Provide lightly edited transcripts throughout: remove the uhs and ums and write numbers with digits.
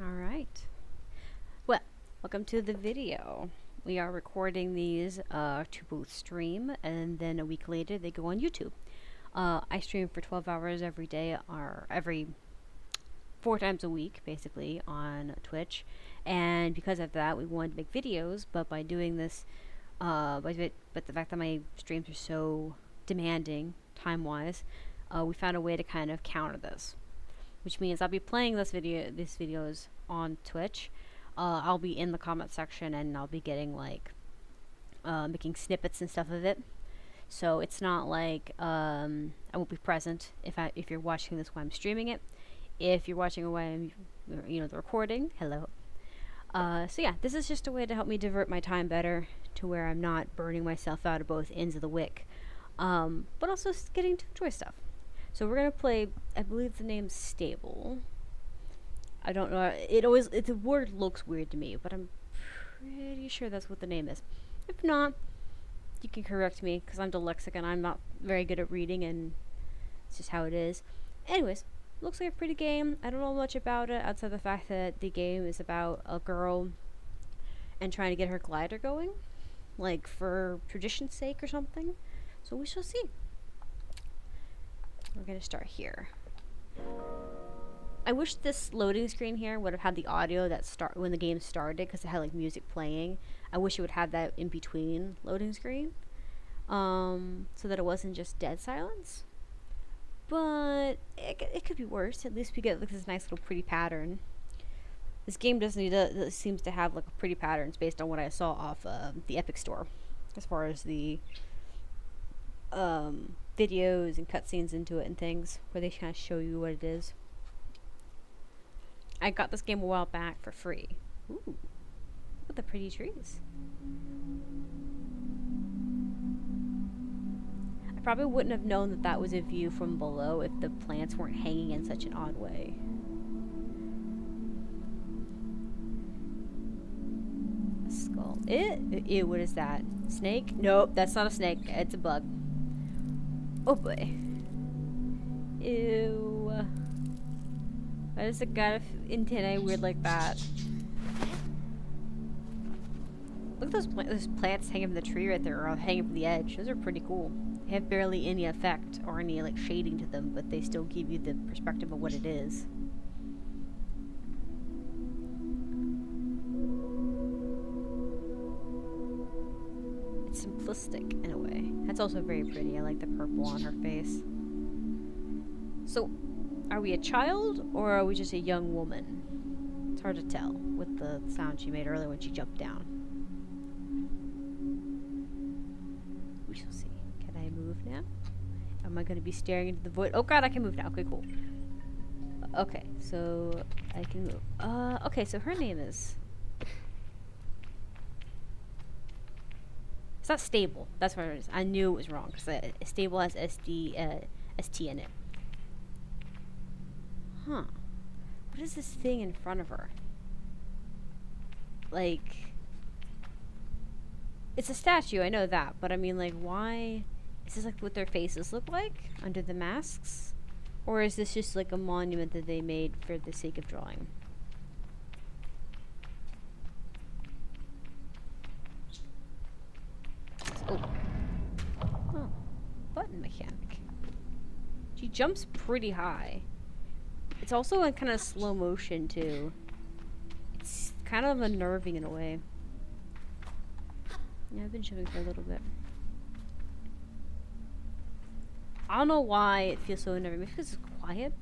Alright. Well, welcome to the video. We are recording these to both stream, and then a week later they go on YouTube. I stream for 12 hours every day, or every 4 times a week, basically, on Twitch. And because of that, we wanted to make videos, but by doing this, but the fact that my streams are so demanding, time-wise, we found a way to kind of counter this. Which means I'll be playing these videos on Twitch. I'll be in the comment section and I'll be getting like making snippets and stuff of it. So it's not like I won't be present if you're watching this while I'm streaming it. If you're watching while I'm the recording, hello. So yeah, this is just a way to help me divert my time better to where I'm not burning myself out of both ends of the wick, but also getting to enjoy stuff. So we're gonna play. I believe the name's Sable. I don't know. The word looks weird to me, but I'm pretty sure that's what the name is. If not, you can correct me because I'm dyslexic and I'm not very good at reading, and it's just how it is. Anyways, looks like a pretty game. I don't know much about it outside the fact that the game is about a girl and trying to get her glider going, like for tradition's sake or something. So we shall see. We're gonna start here. I wish this loading screen here would have had the audio that start when the game started, because it had like music playing. I wish it would have that in between loading screen, so that it wasn't just dead silence. But it could be worse. At least we get like this nice little pretty pattern. This game seems to have like pretty patterns based on what I saw off the Epic Store, as far as the videos and cutscenes into it and things, where they kind of show you what it is. I got this game a while back for free. Ooh, look at the pretty trees. I probably wouldn't have known that that was a view from below if the plants weren't hanging in such an odd way. A skull. Ew, what is that? Snake? Nope, that's not a snake. It's a bug. Oh boy. Ew. Why does it got antennae weird like that? Look at those plants hanging from the tree right there, or hanging from the edge. Those are pretty cool. They have barely any effect or any like shading to them, but they still give you the perspective of what it is. It's simplistic in a way. That's also very pretty. I like the purple on her face. So, are we a child or are we just a young woman? It's hard to tell with the sound she made earlier when she jumped down. We shall see. Can I move now? Am I going to be staring into the void? Oh god, I can move now. Okay, cool. Okay, so I can move. Okay, so her name is... It's not Stable. That's what it is. I knew it was wrong because Stable has ST in it. Huh. What is this thing in front of her? Like... It's a statue, I know that, but I mean, like, why... Is this like what their faces look like under the masks? Or is this just like a monument that they made for the sake of drawing? Oh. Oh. Button mechanic. She jumps pretty high. It's also in kind of slow motion, too. It's kind of unnerving in a way. Yeah, I've been jumping for a little bit. I don't know why it feels so unnerving. Maybe because it's quiet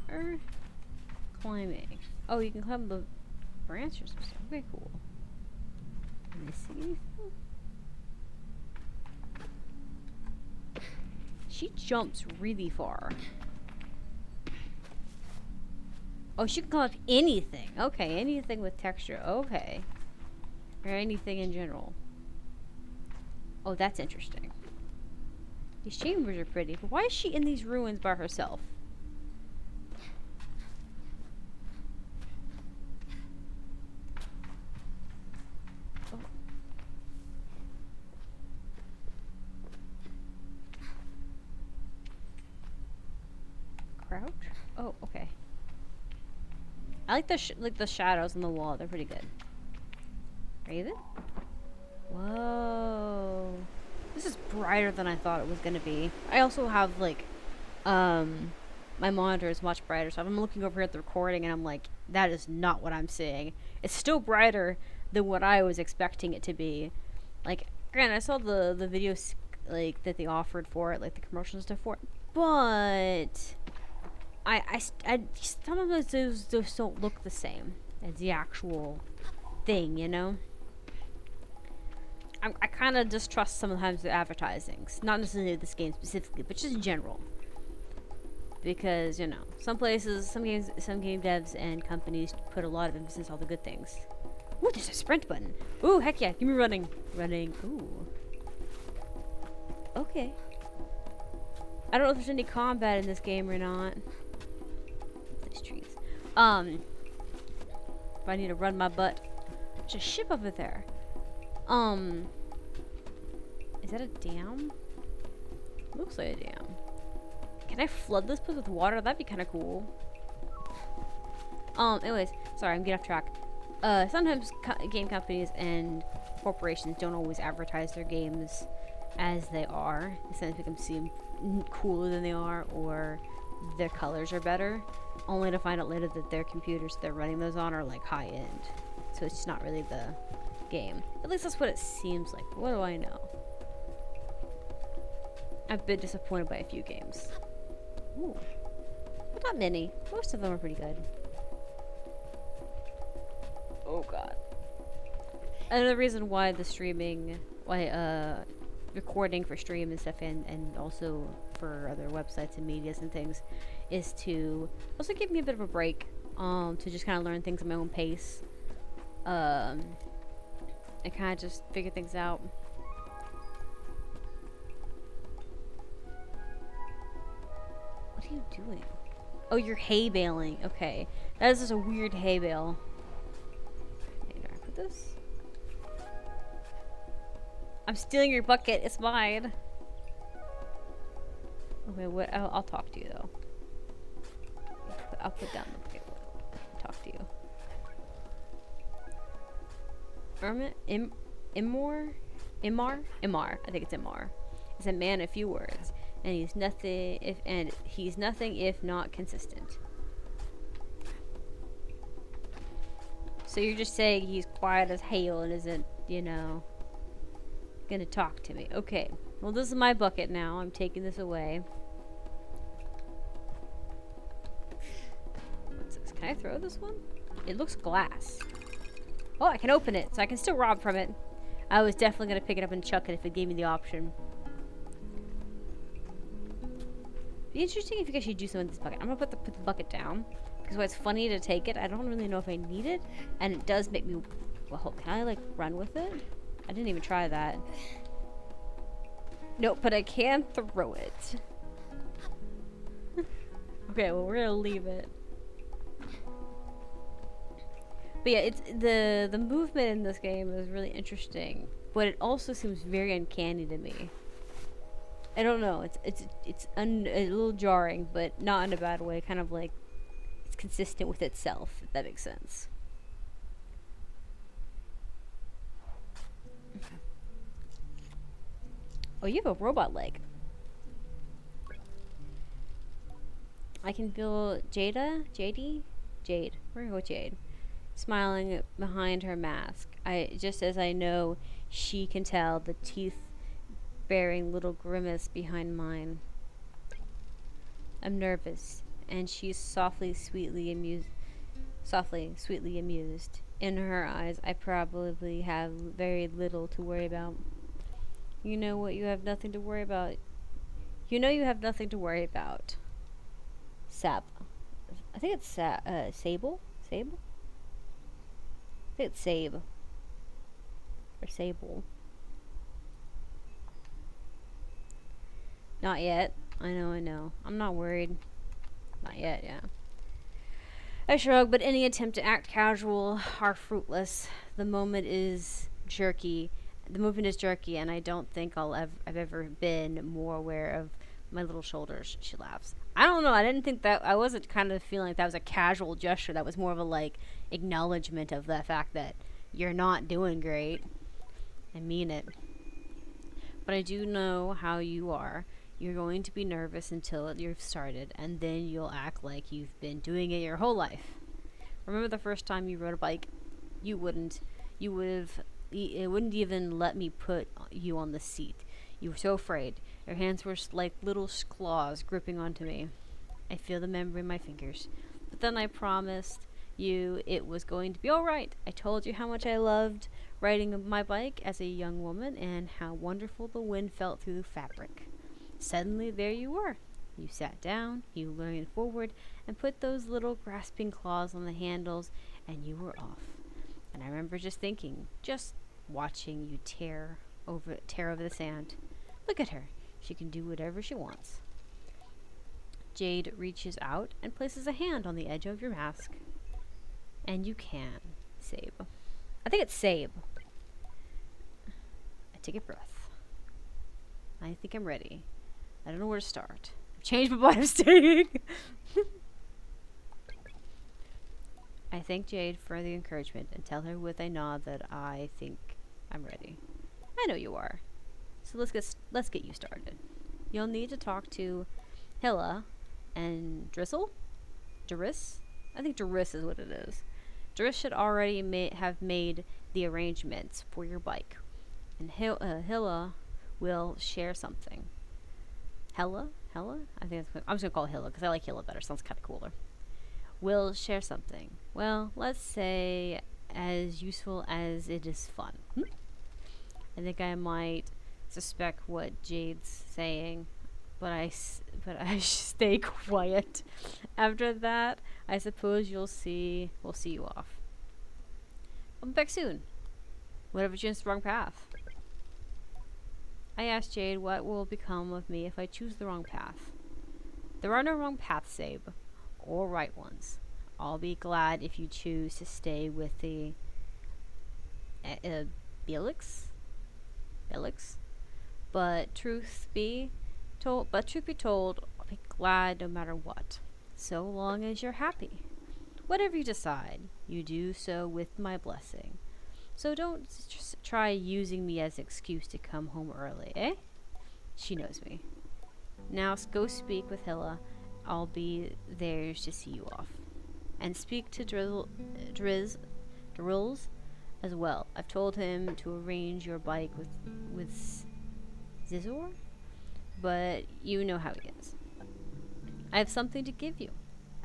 or climbing. Oh, you can climb the branch or something. Okay, cool. Missing anything? She jumps really far. Oh, she can collect anything. Okay, anything with texture. Okay. Or anything in general. Oh, that's interesting. These chambers are pretty, but why is she in these ruins by herself? Oh. Crouch? Oh, okay. I like the shadows on the wall. They're pretty good. Raven? Whoa. This is brighter than I thought it was gonna be. I also have like, my monitor is much brighter, so I'm looking over here at the recording and I'm like, that is not what I'm seeing. It's still brighter than what I was expecting it to be. Like, granted, I saw the videos like that they offered for it, like the commercials stuff for it, but some of those don't look the same as the actual thing, you know? I kind of distrust sometimes the advertisings. Not necessarily this game specifically, but just in general. Because, you know, some places, some game devs and companies put a lot of emphasis on the good things. Ooh, there's a sprint button. Ooh, heck yeah, give me running. Running, ooh. Okay. I don't know if there's any combat in this game or not. These trees. If I need to run my butt. There's a ship over there. Is that a dam? Looks like a dam. Can I flood this place with water? That'd be kind of cool. Anyways, sorry, I'm getting off track. Sometimes game companies and corporations don't always advertise their games as they are. Sometimes make them seem cooler than they are, or their colors are better, only to find out later that their computers they're running those on are like high end. So it's just not really the game. At least that's what it seems like. But what do I know? I've been disappointed by a few games. Ooh. But not many. Most of them are pretty good. Oh god. Another reason why the streaming, recording for stream and stuff, and also for other websites and medias and things, is to also give me a bit of a break, to just kind of learn things at my own pace, and kind of just figure things out. What are you doing? Oh, you're hay baling. Okay, that is just a weird hay bale. Okay, do I put this? I'm stealing your bucket. It's mine. Okay, what? I'll talk to you though. I'll put down the bucket. Talk to you. Imar. I think it's Imar. Is a man of few words, and he's nothing if not consistent. So you're just saying he's quiet as hail and isn't, you know, gonna talk to me. Okay. Well, this is my bucket now. I'm taking this away. What's this? Can I throw this one? It looks glass. Oh, I can open it, so I can still rob from it. I was definitely gonna pick it up and chuck it if it gave me the option. Be interesting if you guys should do something with this bucket. I'm gonna put the bucket down because while it's funny to take it, I don't really know if I need it, and it does make me. Well, can I like run with it? I didn't even try that. Nope, but I can throw it. Okay, well we're gonna leave it. But yeah, it's the movement in this game is really interesting, but it also seems very uncanny to me. I don't know. It's a little jarring, but not in a bad way. Kind of like it's consistent with itself, if that makes sense. Okay. Oh, you have a robot leg. I can feel Jade. We're gonna go with Jade, smiling behind her mask. Just as I know she can tell the teeth bearing little grimace behind mine. I'm nervous, and she's sweetly amused. In her eyes, I probably have very little to worry about. You know what? You have nothing to worry about. You know you have nothing to worry about. Sab. I think it's Sable? Sable? I think it's Sabe. Or Sable. Not yet. I know. I'm not worried. Not yet, yeah. I shrug, but any attempt to act casual are fruitless. The movement is jerky, and I don't think I've ever been more aware of my little shoulders, she laughs. I don't know, I didn't think that, I wasn't kind of feeling like that was a casual gesture. That was more of a, like, acknowledgement of the fact that you're not doing great. I mean it. But I do know how you are. You're going to be nervous until you've started, and then you'll act like you've been doing it your whole life. Remember the first time you rode a bike? You wouldn't. You would have. It wouldn't even let me put you on the seat. You were so afraid. Your hands were like little claws gripping onto me. I feel the memory in my fingers. But then I promised you it was going to be alright. I told you how much I loved riding my bike as a young woman and how wonderful the wind felt through the fabric. Suddenly, there you were. You sat down, you leaned forward, and put those little grasping claws on the handles, and you were off. And I remember just thinking, just watching you tear over the sand. Look at her. She can do whatever she wants. Jade reaches out and places a hand on the edge of your mask. And you can, Sable. I think it's Sable. I take a breath. I think I'm ready. I don't know where to start. I've changed my body of staying. I thank Jade for the encouragement and tell her with a nod that I think I'm ready. I know you are. So let's get you started. You'll need to talk to Hilla and Drizzle? Doris? I think Doris is what it is. Doris should already have made the arrangements for your bike. And Hilla will share something. Hella? I think I'm just gonna call it Hilla because I like Hilla better. Sounds kind of cooler. Will share something. Well, let's say as useful as it is fun. I think I might suspect what Jade's saying, but I stay quiet. After that, I suppose we'll see you off. I'll be back soon. Whatever you the wrong path. I asked Jade what will become of me if I choose the wrong path. There are no wrong paths, Sabe, or right ones. I'll be glad if you choose to stay with the Belix. But truth be told, I'll be glad no matter what, so long as you're happy. Whatever you decide, you do so with my blessing. So don't just try using me as an excuse to come home early, eh? She knows me. Now go speak with Hilla. I'll be there to see you off. And speak to Drills as well. I've told him to arrange your bike with Zizor, but you know how he is. I have something to give you.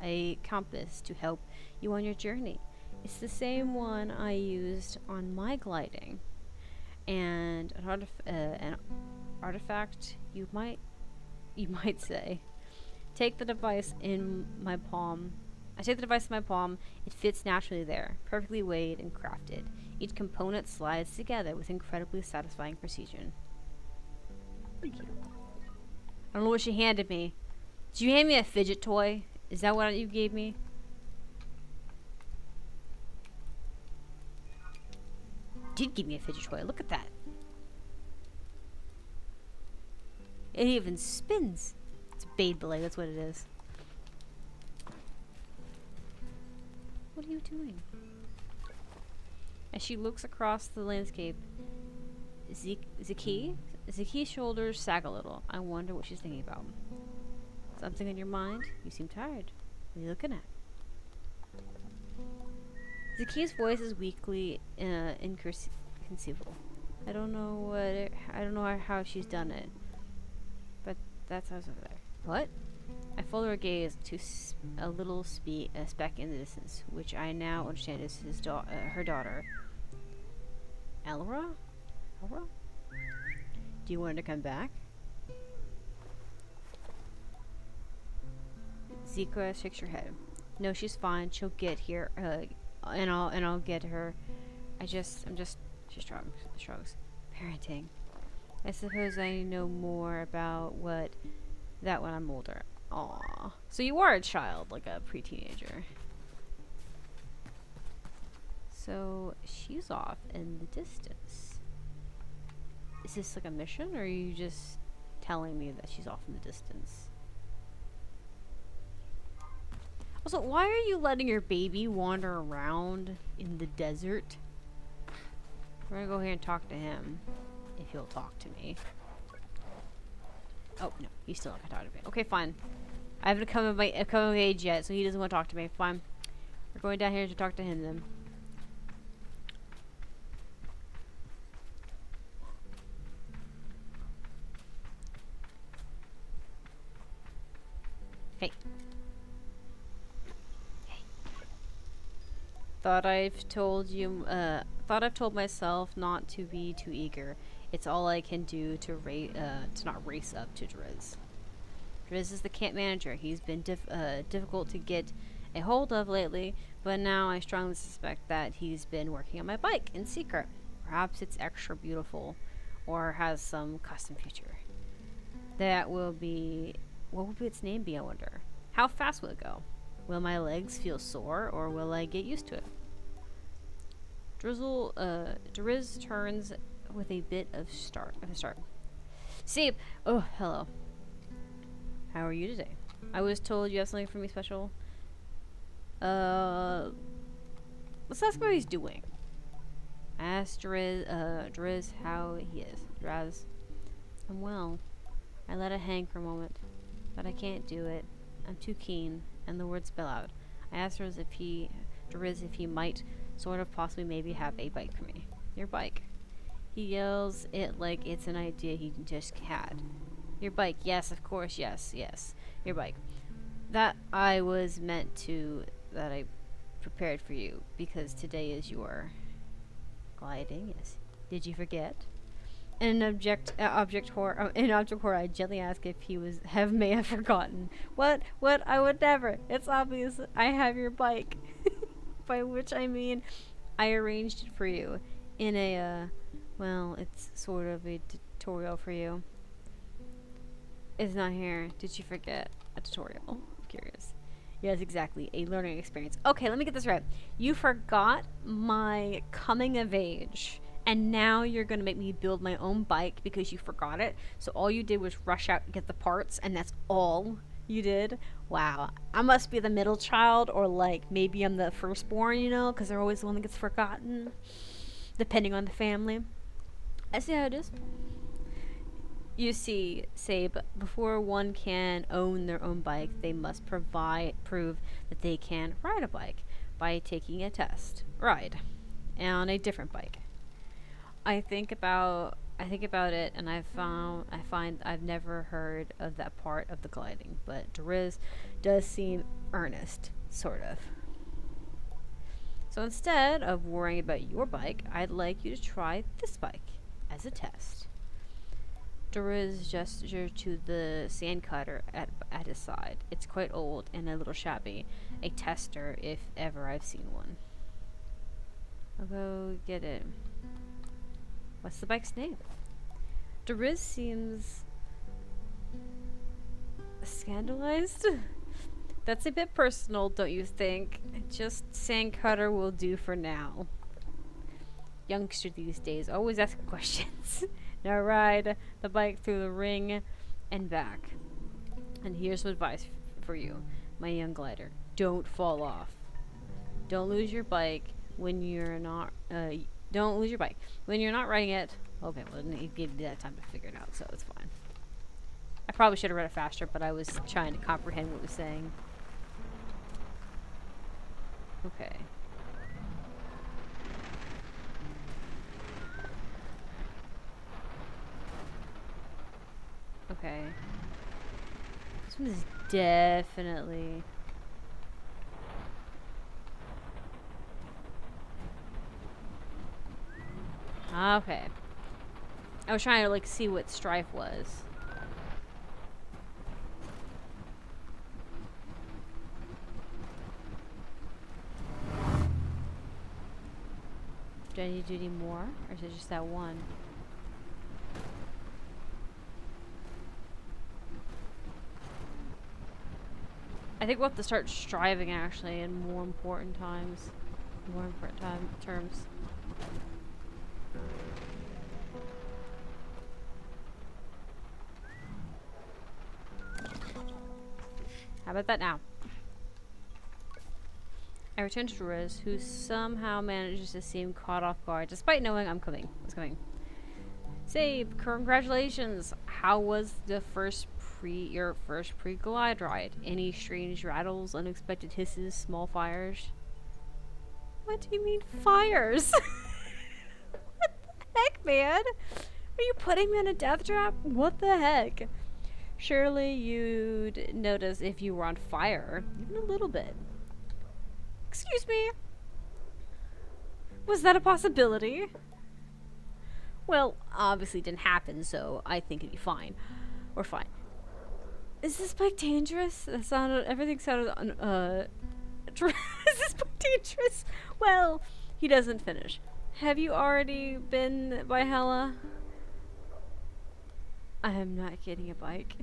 A compass to help you on your journey. It's the same one I used on my gliding. And an artifact, you might say. Take the device in my palm. I take the device in my palm. It fits naturally there, perfectly weighed and crafted. Each component slides together with incredibly satisfying precision. Thank you. I don't know what she handed me. Did you hand me a fidget toy? Is that what you gave me? Did give me a fidget toy. Look at that. It even spins. It's a Beyblade, that's what it is. What are you doing? As she looks across the landscape, Zaki's shoulders sag a little. I wonder what she's thinking about. Something on your mind? You seem tired. What are you looking at? Zaki's voice is weakly inconceivable. I don't know how she's done it. But that's how's over there. What? I follow her gaze to a little speck in the distance, which I now understand is her daughter. Elra? Do you want her to come back? Zika shakes her head. No, she's fine. She'll get here, and I'll get her. She shrugs. Parenting. I suppose I know more about that when I'm older. Aww. So you are a child, like a pre-teenager. So she's off in the distance. Is this like a mission, or are you just telling me that she's off in the distance. Also, why are you letting your baby wander around in the desert? We're gonna go here and talk to him. If he'll talk to me. Oh, no. He's still not gonna talk to me. Okay, fine. I haven't come of age yet, so he doesn't want to talk to me. Fine. We're going down here to talk to him then. Hey. Hey. Thought I've told myself not to be too eager. It's all I can do to not race up to Driz. Driz is the camp manager. He's been difficult to get a hold of lately, but now I strongly suspect that he's been working on my bike in secret. Perhaps it's extra beautiful, or has some custom feature. That will be... What will its name be, I wonder? How fast will it go? Will my legs feel sore, or will I get used to it? Driz turns with a bit of a start. Sable! Oh, hello. How are you today? I was told you have something for me special. Let's ask him how he's doing. I asked Driz how he is. Draz. I'm well. I let it hang for a moment, but I can't do it. I'm too keen, and the words spill out. I asked Driz if he might sort of possibly maybe have a bike for me. Your bike. He yells it like it's an idea he just had. Your bike. Yes, of course. Yes. Your bike. That I prepared for you because today is your gliding. Yes. Did you forget? In object horror, I gently ask if he may have forgotten. What? I would never. It's obvious I have your bike. By which I mean, I arranged it for you in it's sort of a tutorial for you. It's not here. Did you forget? A tutorial. I'm curious. Yes, exactly. A learning experience. Okay, let me get this right. You forgot my coming of age, and now you're going to make me build my own bike because you forgot it. So all you did was rush out and get the parts, and that's all you did? Wow. I must be the middle child, or like maybe I'm the firstborn, because they're always the one that gets forgotten, depending on the family. I see how it is. You see, Sable, before one can own their own bike, they must prove that they can ride a bike by taking a test. Ride. On a different bike. I think about it, and I find I've never heard of that part of the gliding, but Driz does seem earnest, sort of. So instead of worrying about your bike, I'd like you to try this bike as a test. Driz gestured to the sand cutter at his side. It's quite old and a little shabby. A tester, if ever I've seen one. I'll go get it. What's the bike's name? Driz seems scandalized. That's a bit personal, don't you think? Just sand cutter will do for now. Youngster these days always ask questions. Now ride the bike through the ring and back. And here's some advice for you, my young glider. Don't fall off. Don't lose your bike when you're not. Don't lose your bike when you're not riding it. Okay, well, it gave you that time to figure it out, so it's fine. I probably should have read it faster, but I was trying to comprehend what it was saying. Okay. Okay. This one is definitely... Okay. I was trying to, like, see what Strife was. Do I need to do any more? Or is it just that one? I think we'll have to start striving, actually, in more important terms. How about that now? I return to Riz, who somehow manages to seem caught off guard, despite knowing I'm coming. What's coming? Sable, congratulations! How was the your first pre-glide ride? Any strange rattles, unexpected hisses, small fires? What do you mean fires? What the heck, man? Are you putting me in a death trap? What the heck? Surely you'd notice if you were on fire, even a little bit. Excuse me? Was that a possibility? Well, obviously it didn't happen, so I think it'd be fine. We're fine. Is this bike dangerous? That sounded, everything sounded, is this bike dangerous? Well, he doesn't finish. Have you already been by Hella? I am not getting a bike.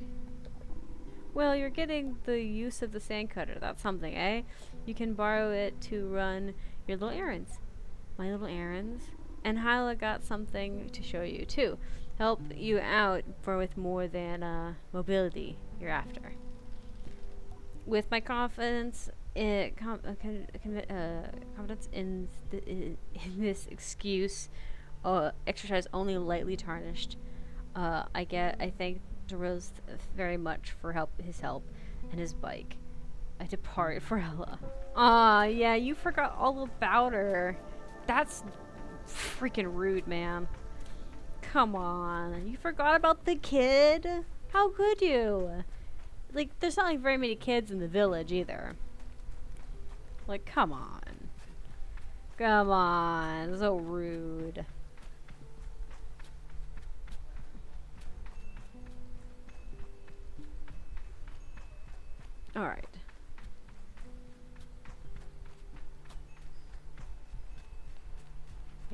Well, you're getting the use of the sand cutter. That's something, eh? You can borrow it to run your little errands. My little errands? And Hyla got something to show you, too. Help you out with more than mobility you're after. With my confidence confidence in this excuse, exercise only lightly tarnished, I thank Rose very much for his help, and his bike. I depart for Ella. Aw, yeah, you forgot all about her. That's freaking rude, man. Come on, you forgot about the kid? How could you? Like, there's not like very many kids in the village either. Like, come on. Come on, so rude. Alright.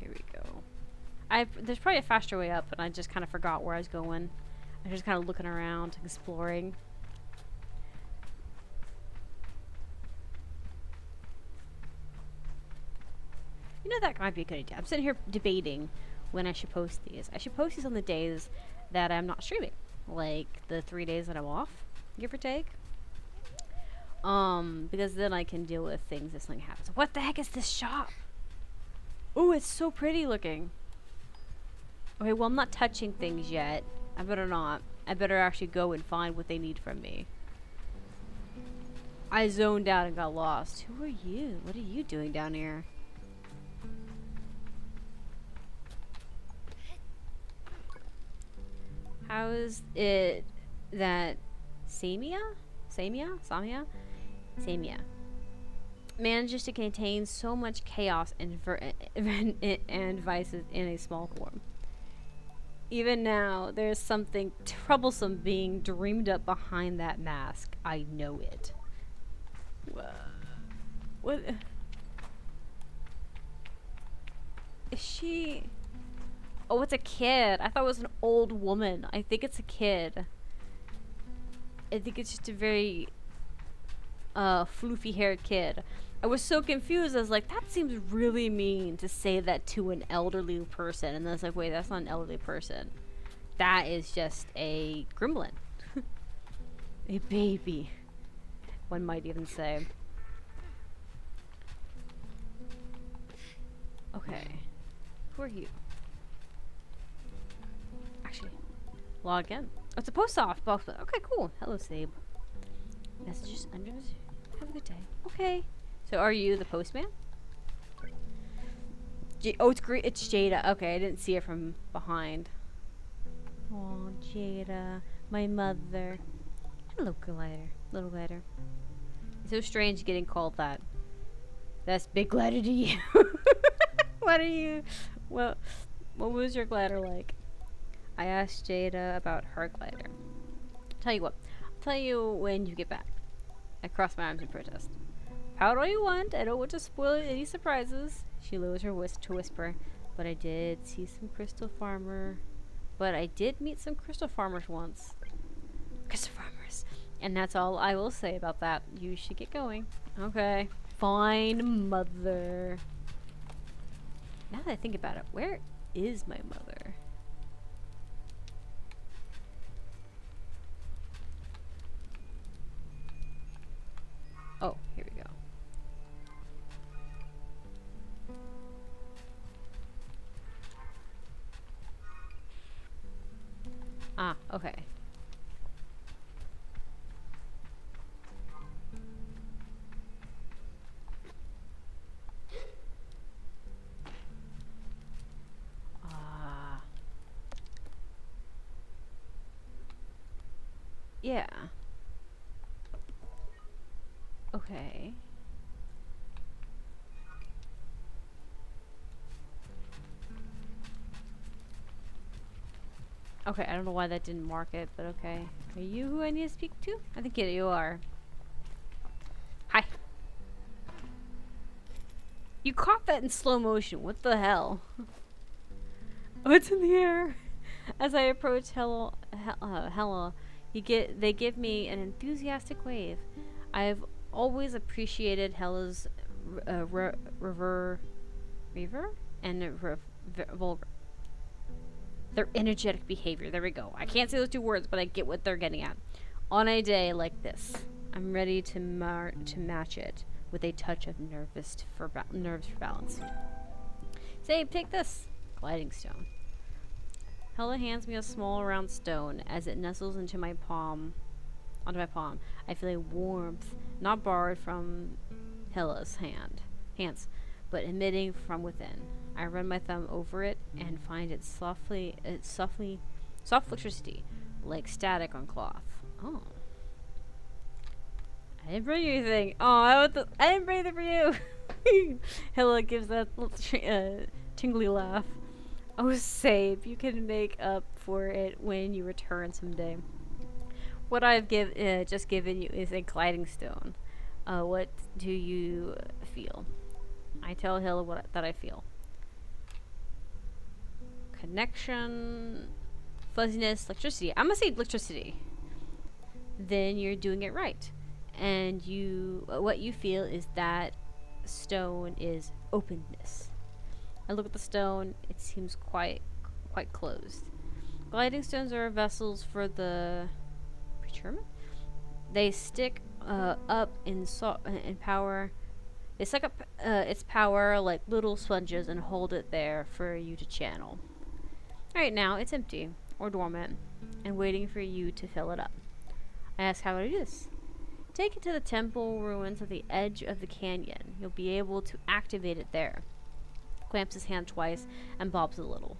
Here we go. There's probably a faster way up, and I just kind of forgot where I was going. I was just kind of looking around, exploring. You know, that might be a good idea. I'm sitting here debating when I should post these. I should post these on the days that I'm not streaming. Like the 3 days that I'm off, give or take. Because then I can deal with things if something happens. What the heck is this shop? Ooh, it's so pretty looking. Okay, well, I'm not touching things yet. I better not. I better actually go and find what they need from me. I zoned out and got lost. Who are you? What are you doing down here? How is it that Samia manages to contain so much chaos and vices in a small form? Even now, there's something troublesome being dreamed up behind that mask. I know it. What? Is she... Oh, it's a kid. I thought it was an old woman. I think it's a kid. I think it's just a very floofy haired kid. I was so confused. I was like, that seems really mean to say that to an elderly person. And then I was like, wait, that's not an elderly person. That is just a gremlin. A baby, one might even say. Okay. Who are you? Actually, log in. Oh, it's a post office. Okay, cool. Hello, Sable. Messages under. Have a good day. Okay. So, are you the postman? Oh, it's great. It's Jada. Okay, I didn't see her from behind. Oh, Jada, my mother. Hello, glider. Little glider. It's so strange getting called that. That's big glider to you. What are you? What was your glider like? I asked Jada about her glider. Tell you what. I'll tell you when you get back. I crossed my arms in protest. How do you want? I don't want to spoil any surprises. She lowers her voice to whisper. But I did meet some crystal farmers once. Crystal farmers. And that's all I will say about that. You should get going. Okay. Fine, mother. Now that I think about it, where is my mother? Ah, okay. Ah. Yeah. Okay. Okay, I don't know why that didn't mark it, but okay. Are you who I need to speak to? I think you are. Hi. You caught that in slow motion. What the hell? What's in the air? As I approach Hella, they give me an enthusiastic wave. I've always appreciated Hella's rever and vulgar. Their energetic behavior. There we go. I can't say those two words, but I get what they're getting at. On a day like this, I'm ready to match it with a touch of nerves for balance. Say, take this gliding stone. Hella hands me a small round stone as it nestles onto my palm. I feel a warmth not borrowed from Hella's hands, but emitting from within. I run my thumb over it and find soft electricity, like static on cloth. Oh. I didn't bring you anything. Oh, I didn't bring anything for you. Hella gives that little tingly laugh. Oh, Sabe, you can make up for it when you return someday. What I've just given you is a gliding stone. What do you feel? I tell Hilla that I feel. Connection, fuzziness, electricity. I'm gonna say electricity. Then you're doing it right. And what you feel is that stone is openness. I look at the stone. It seems quite closed. Gliding stones are vessels for the preterment. They stick up in power. They suck up its power like little sponges and hold it there for you to channel. Right now, it's empty or dormant and waiting for you to fill it up. I ask how to do this. Take it to the temple ruins at the edge of the canyon. You'll be able to activate it there. Clamps his hand twice and bobs a little.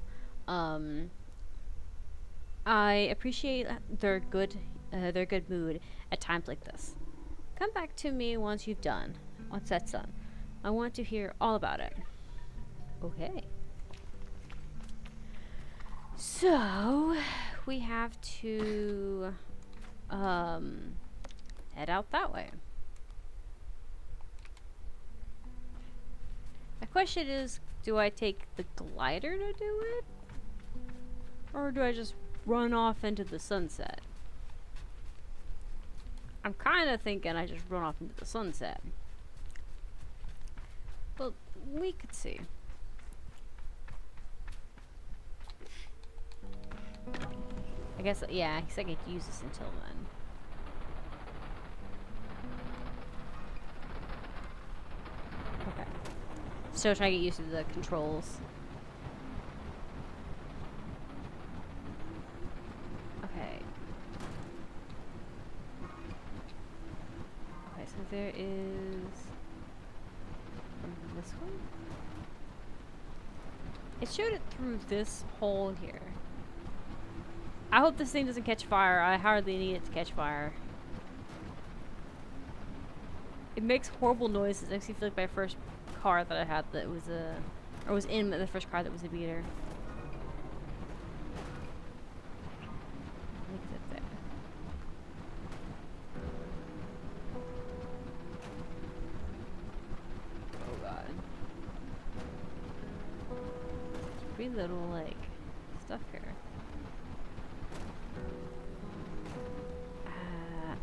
I appreciate their good mood at times like this. Come back to me once that's done. I want to hear all about it. Okay. So we have to head out that way. My question is, do I take the glider to do it? Or do I just run off into the sunset? I'm kind of thinking I just run off into the sunset. Well, we could see. I guess, yeah, I guess I could use this until then. Okay. Still trying to get used to the controls. Okay. Okay, so there is this one. It showed it through this hole here. I hope this thing doesn't catch fire. I hardly need it to catch fire. It makes horrible noises. It makes me feel like my first car that I had that was was in the first car that was a beater. Look at that. Oh god. Pretty little like stuff here.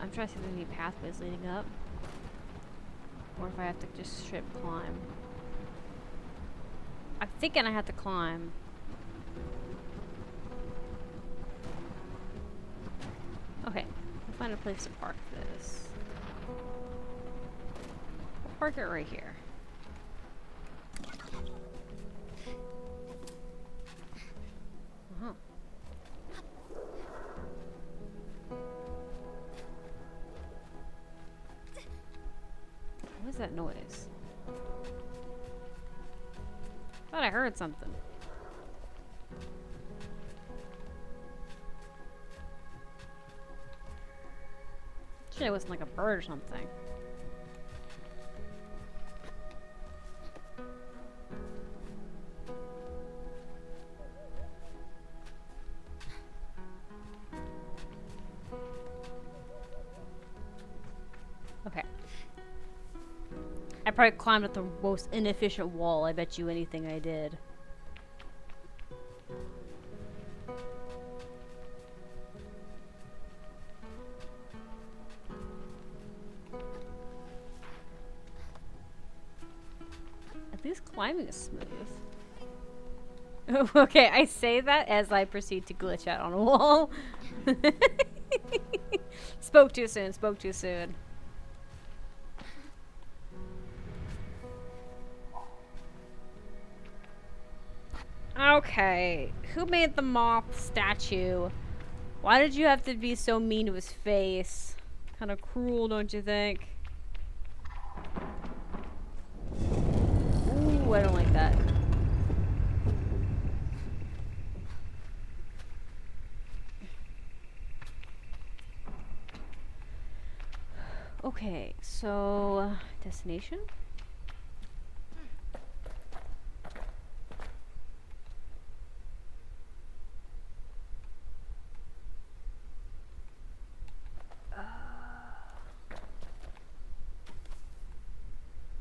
I'm trying to see if there's any pathways leading up. Or if I have to just straight climb. I'm thinking I have to climb. Okay, we'll find a place to park this. We'll park it right here. Uh-huh. noise? Thought I heard something. Shit, it wasn't like a bird or something. Okay. I probably climbed up the most inefficient wall, I bet you anything I did. At least climbing is smooth. Okay, I say that as I proceed to glitch out on a wall. Spoke too soon, spoke too soon. Okay, who made the moth statue? Why did you have to be so mean to his face? Kind of cruel, don't you think? Ooh, I don't like that. Okay, so destination?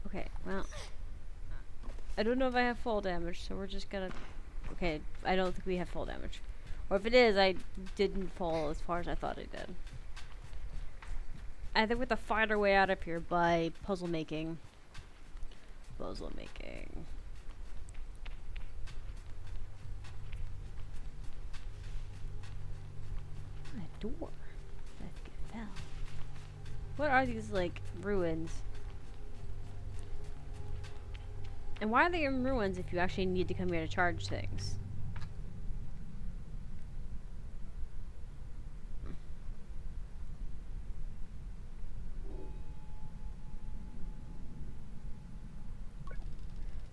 Okay, well, I don't know if I have fall damage, so we're just gonna... Okay, I don't think we have fall damage. Or if it is, I didn't fall as far as I thought I did. I think we have to fight our way out of here by puzzle making. Puzzle making. A door. That fell. What are these, like, ruins? And why are they in ruins if you actually need to come here to charge things?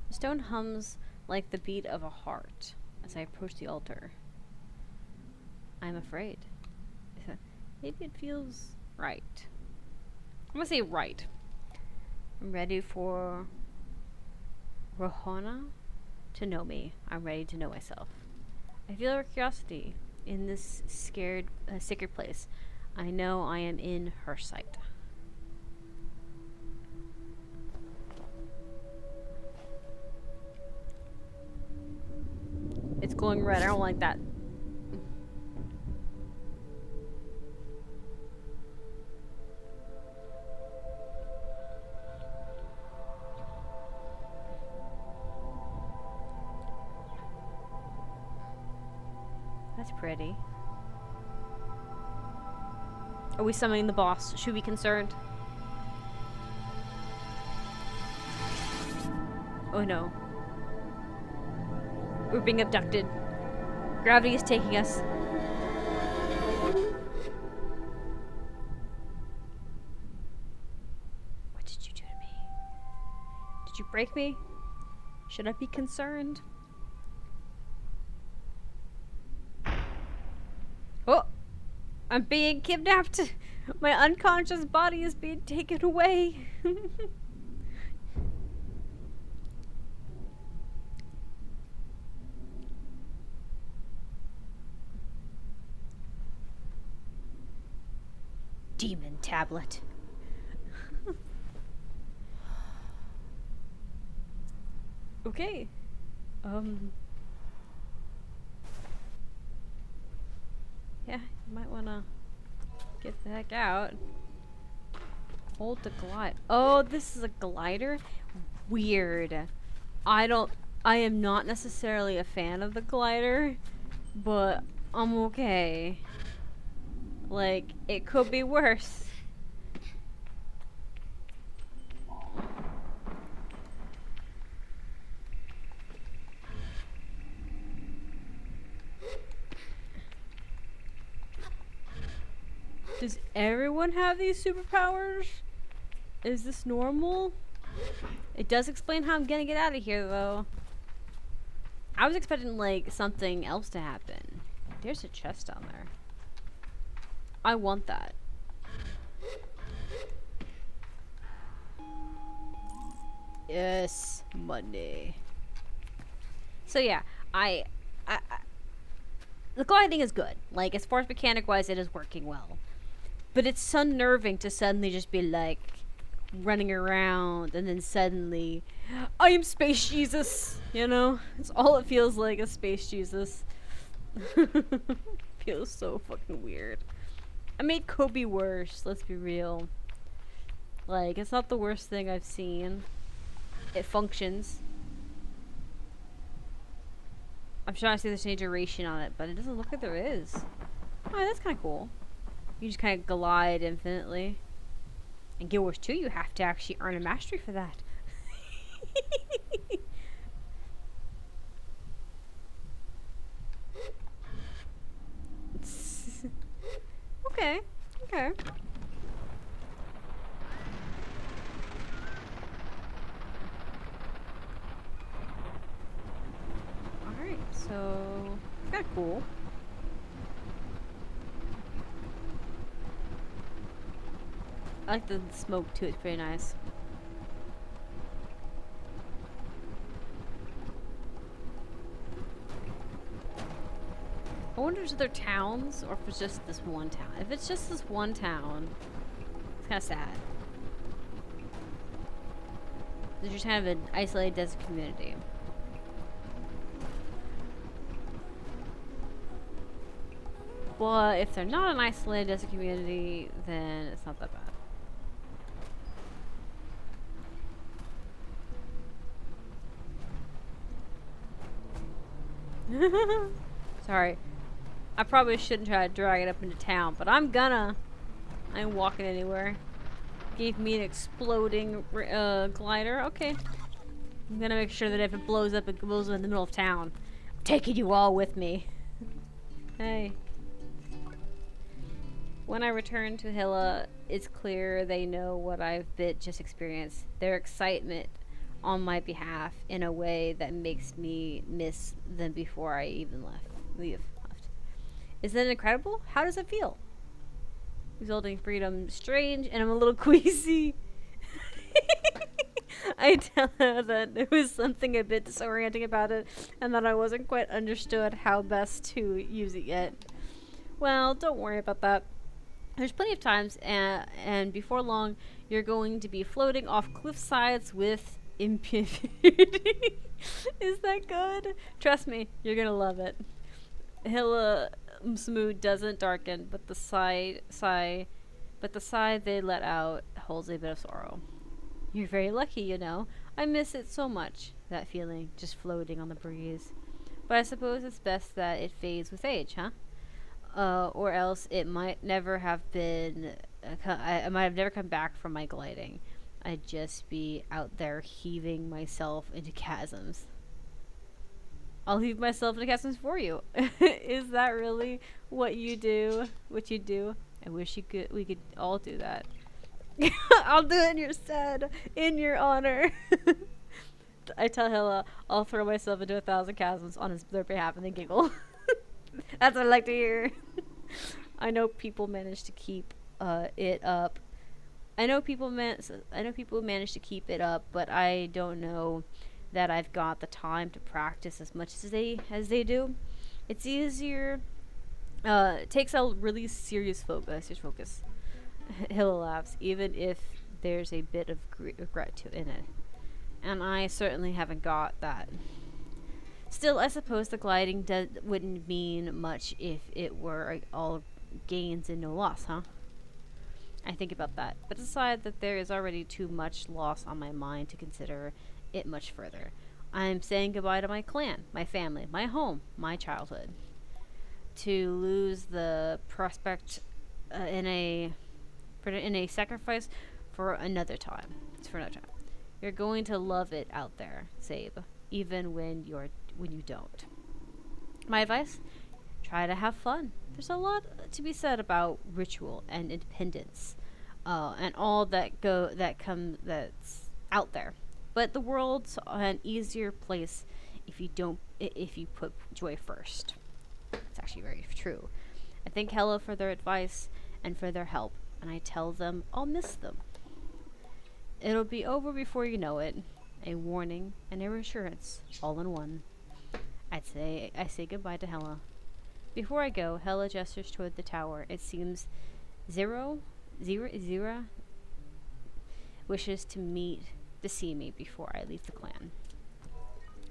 The stone hums like the beat of a heart as I approach the altar. I'm afraid. Maybe it feels right. I'm gonna say right. I'm ready for Rohana to know me. I'm ready to know myself. I feel her curiosity in this sacred place. I know I am in her sight. It's glowing red. I don't like that. That's pretty. Are we summoning the boss? Should we be concerned? Oh no. We're being abducted. Gravity is taking us. What did you do to me? Did you break me? Should I be concerned? Oh! I'm being kidnapped! My unconscious body is being taken away! Demon tablet. Okay. Yeah, you might wanna get the heck out. Hold the glide. Oh, this is a glider? Weird. I am not necessarily a fan of the glider, but I'm okay. Like, it could be worse. Does everyone have these superpowers? Is this normal? It does explain how I'm gonna get out of here, though. I was expecting, like, something else to happen. There's a chest down there. I want that. Yes, money. So yeah, I the gliding is good. Like, as far as mechanic-wise, it is working well. But it's unnerving to suddenly just be, like, running around and then suddenly, I am Space Jesus! You know? It's all it feels like, a Space Jesus. Feels so fucking weird. I made Kobe worse, let's be real. Like, it's not the worst thing I've seen. It functions. I'm trying to see if there's any duration on it, but it doesn't look like there is. Oh, that's kind of cool. You just kind of glide infinitely. And Guild Wars 2, you have to actually earn a mastery for that. Okay. Okay. Alright, so it's kind of cool. I like the smoke too, it's pretty nice. I wonder if there's other towns or if it's just this one town. If it's just this one town, it's kind of sad. It's just kind of an isolated desert community. But if they're not an isolated desert community, then it's not that bad. Sorry. I probably shouldn't try to drag it up into town, but I'm gonna. I ain't walking anywhere. Gave me an exploding glider. Okay. I'm gonna make sure that if it blows up, it blows up in the middle of town. I'm taking you all with me. Hey. When I return to Hilla, it's clear they know what I've just experienced. Their excitement on my behalf in a way that makes me miss them before I even leave. Isn't it incredible? How does it feel? Resulting freedom strange, and I'm a little queasy. I tell her that there was something a bit disorienting about it, and that I wasn't quite understood how best to use it yet. Well, don't worry about that. There's plenty of times, and before long, you're going to be floating off cliff sides with impunity. Is that good? Trust me, you're gonna love it. Hilla Smooth doesn't darken, but the sigh they let out holds a bit of sorrow. You're very lucky, you know. I miss it so much, that feeling, just floating on the breeze. But I suppose it's best that it fades with age, huh? Or else it might never have been. I might have never come back from my gliding. I'd just be out there heaving myself into chasms. I'll heave myself into chasms for you. Is that really what you do? What you do? I wish we could all do that. I'll do it in your stead, in your honor. I tell Hilla I'll throw myself into 1,000 chasms on their behalf, and they giggle. That's what I like to hear. I know people manage to keep it up. I know people manage to keep it up, but I don't know that I've got the time to practice as much as they do. It's easier. It takes a really serious focus. Hilla laughs, even if there's a bit of regret in it, and I certainly haven't got that. Still, I suppose the gliding wouldn't mean much if it were all gains and no loss, huh? I think about that, but decide that there is already too much loss on my mind to consider it much further. I'm saying goodbye to my clan, my family, my home, my childhood. To lose the prospect in a sacrifice for another time. It's for another time. You're going to love it out there, Sable, even when you don't. My advice: try to have fun. There's a lot to be said about ritual and independence, and all that's out there. But the world's an easier place if you put joy first. It's actually very true. I thank Hella for their advice and for their help, and I tell them I'll miss them. It'll be over before you know it. A warning and a reassurance, all in one. I say goodbye to Hella. Before I go, Hella gestures toward the tower. It seems Zira wishes to see me before I leave the clan.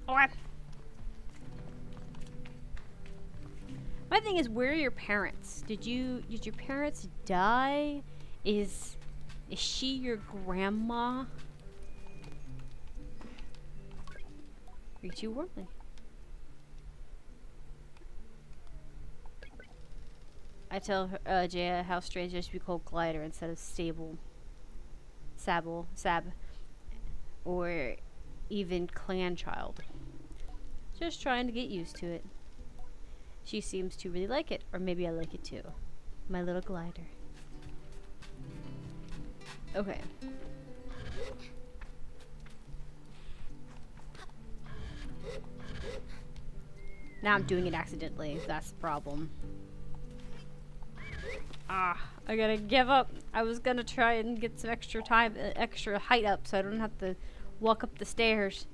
Alright. My thing is, where are your parents? Did your parents die? Is she your grandma? Greet you warmly. I tell her, Jaya how strange it is to be called Glider instead of Stable, Sab, or even Clan Child. Just trying to get used to it. She seems to really like it, or maybe I like it too. My little glider. Okay. Now I'm doing it accidentally. That's the problem. I gotta give up. I was gonna try and get some extra height up so I don't have to walk up the stairs.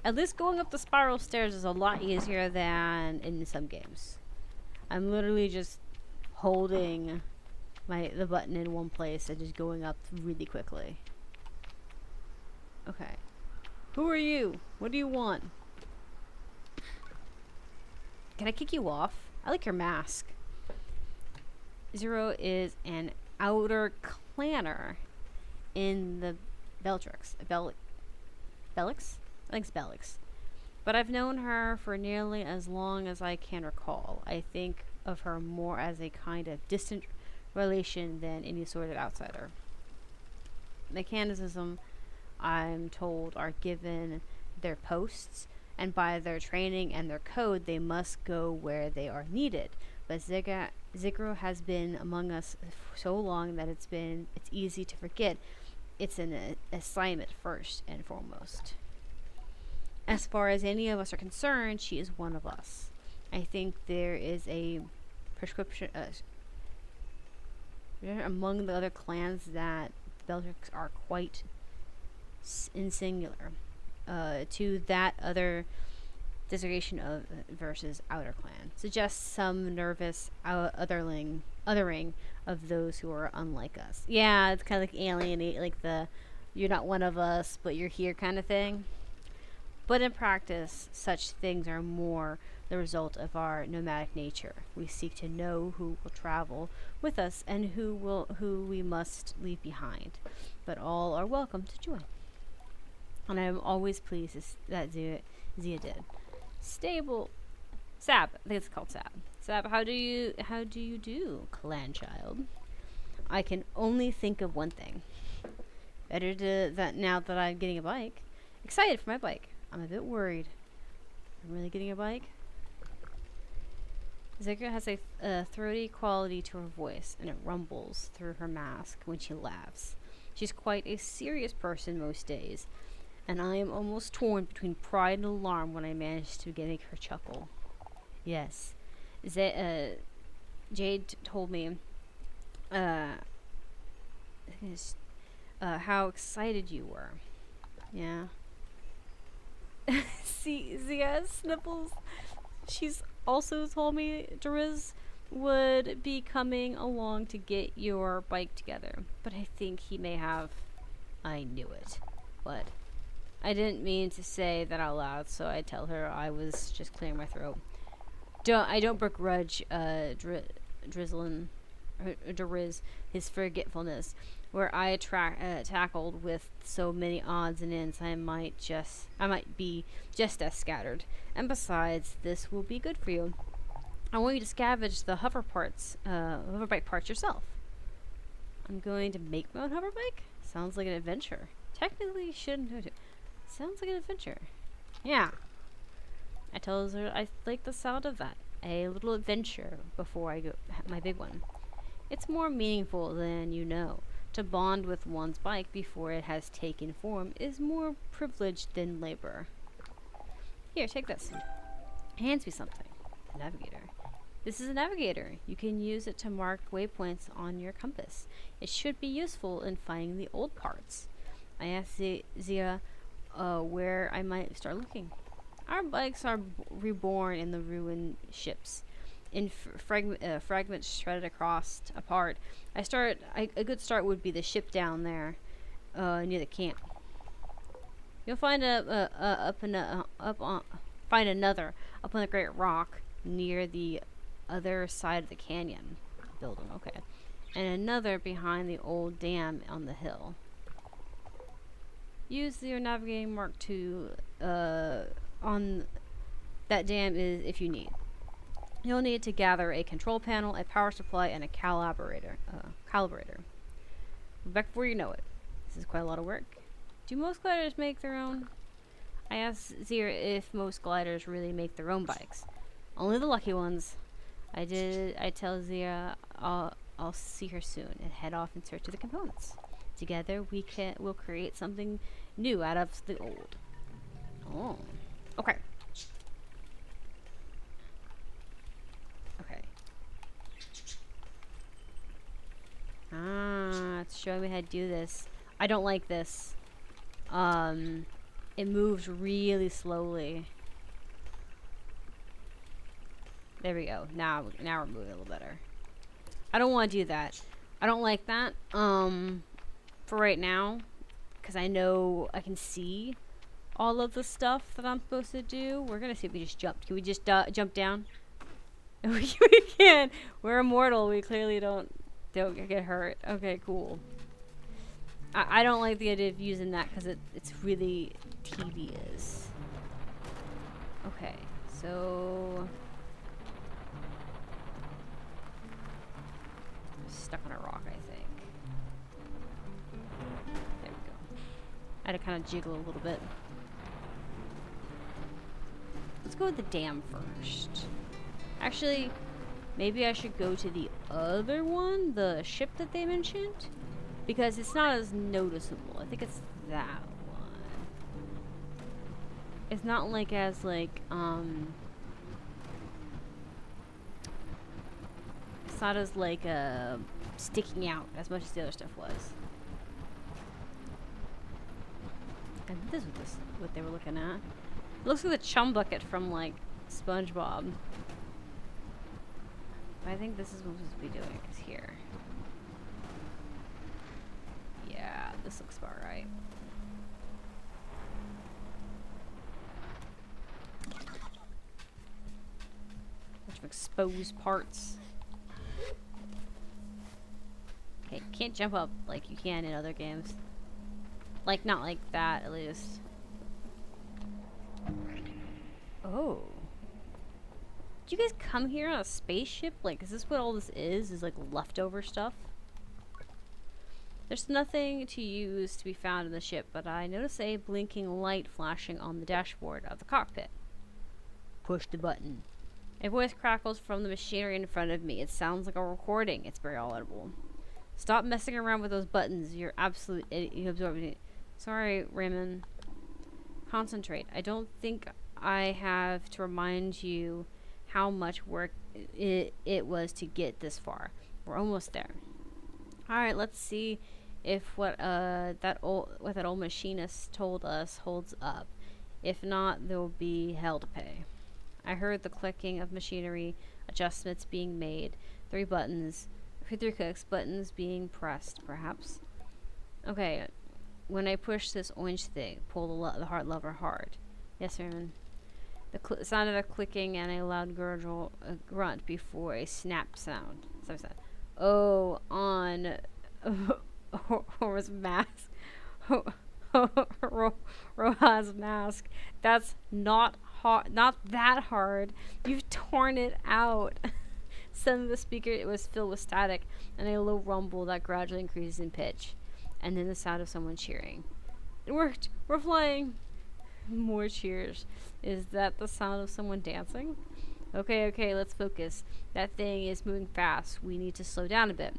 At least going up the spiral stairs is a lot easier than in some games. I'm literally just holding the button in one place and just going up really quickly. Okay. Who are you? What do you want? Can I kick you off? I like your mask. Zero is an outer clanner in the Bellatrix. Bellix? I think it's Bellix. But I've known her for nearly as long as I can recall. I think of her more as a kind of distant relation than any sort of outsider. Mechanicism, I'm told, are given their posts, and by their training and their code, they must go where they are needed. But Zigro has been among us so long that it's easy to forget it's an assignment first and foremost. As far as any of us are concerned, she is one of us. I think there is a prescription among the other clans that Bellatrix are quite singular to that other designation of versus outer clan suggests some nervous othering of those who are unlike us. Yeah, it's kind of like alienate, like the you're not one of us, but you're here kind of thing. But in practice, such things are more the result of our nomadic nature. We seek to know who will travel with us and who we must leave behind. But all are welcome to join. And I am always pleased that Zia did. Stable, Sab. I think it's called Sab. Sab, how do you do, clan child? I can only think of one thing. Better to that now that I'm getting a bike. Excited for my bike. I'm a bit worried. I'm really getting a bike. Zika has a throaty quality to her voice, and it rumbles through her mask when she laughs. She's quite a serious person most days, and I am almost torn between pride and alarm when I manage to make her chuckle. Yes, Jade told me how excited you were. Yeah. See, Zia sniffles. She's also told me Dariz would be coming along to get your bike together, but I think he may have. I knew it, but I didn't mean to say that out loud, so I tell her I was just clearing my throat. I don't begrudge Dariz his forgetfulness. Where I tackled with so many odds and ends, I might be just as scattered. And besides, this will be good for you. I want you to scavenge the hoverbike parts yourself. I'm going to make my own hoverbike? Sounds like an adventure. Technically, shouldn't do it. Sounds like an adventure. Yeah. I tell her I like the sound of that. A little adventure before I go my big one. It's more meaningful than you know. To bond with one's bike before it has taken form is more privilege than labor. Here, take this. Hands me something. A navigator. This is a navigator. You can use it to mark waypoints on your compass. It should be useful in finding the old parts. I asked Zia where I might start looking. Our bikes are reborn in the ruined ships. In fragments shredded apart. A good start would be the ship down there, near the camp. You'll find find another up on the Great Rock near the other side of the canyon building. Okay, and another behind the old dam on the hill. Use your navigating mark to on that dam if you need. You'll need to gather a control panel, a power supply, and a calibrator. Back before you know it. This is quite a lot of work. Do most gliders make their own? I asked Zir if most gliders really make their own bikes. Only the lucky ones. I tell Zira I'll see her soon and head off in search of the components. Together we'll create something new out of the old. Oh. Okay. Okay. It's showing me how to do this. I don't like this. It moves really slowly. There we go. Now we're moving a little better. I don't want to do that. I don't like that. For right now, because I know I can see all of the stuff that I'm supposed to do. We're gonna see if we just jump. Can we just jump down? we can. We're immortal. We clearly don't get hurt. Okay, cool. I don't like the idea of using that because it's really tedious. Okay, so stuck on a rock, I think. There we go. I had to kind of jiggle a little bit. Let's go with the dam first. Actually, maybe I should go to the other one, the ship that they mentioned, because it's not as noticeable. I think it's that one. It's not like as like it's not as like sticking out as much as the other stuff was. And this is what they were looking at. It looks like the chum bucket from like SpongeBob. I think this is what we're supposed to be doing, is here. Yeah, this looks about right. Bunch of exposed parts. Okay, can't jump up like you can in other games. Like, not like that, at least. Oh. Did you guys come here on a spaceship? Like, is this what all this is? Is like leftover stuff? There's nothing to use to be found in the ship, but I notice a blinking light flashing on the dashboard of the cockpit. Push the button. A voice crackles from the machinery in front of me. It sounds like a recording. It's very audible. Stop messing around with those buttons. You're absolute idiot. You absorb it. Sorry, Raymond. Concentrate. I don't think I have to remind you how much work it was to get this far. We're almost there. Alright, let's see if what that old machinist told us holds up. If not, there will be hell to pay. I heard the clicking of machinery, adjustments being made, three clicks, buttons being pressed, perhaps. Okay, when I push this orange thing, pull the heart lever hard. Yes, Raymond. The sound of a clicking and a loud grunt before a snap sound. Oh, on Roja's mask. Roja's mask. That's not hard. Not that hard. You've torn it out. Suddenly the speaker was filled with static and a low rumble that gradually increases in pitch. And then the sound of someone cheering. It worked. We're flying. More cheers. Is that the sound of someone dancing? Okay, let's focus. That thing is moving fast. We need to slow down a bit.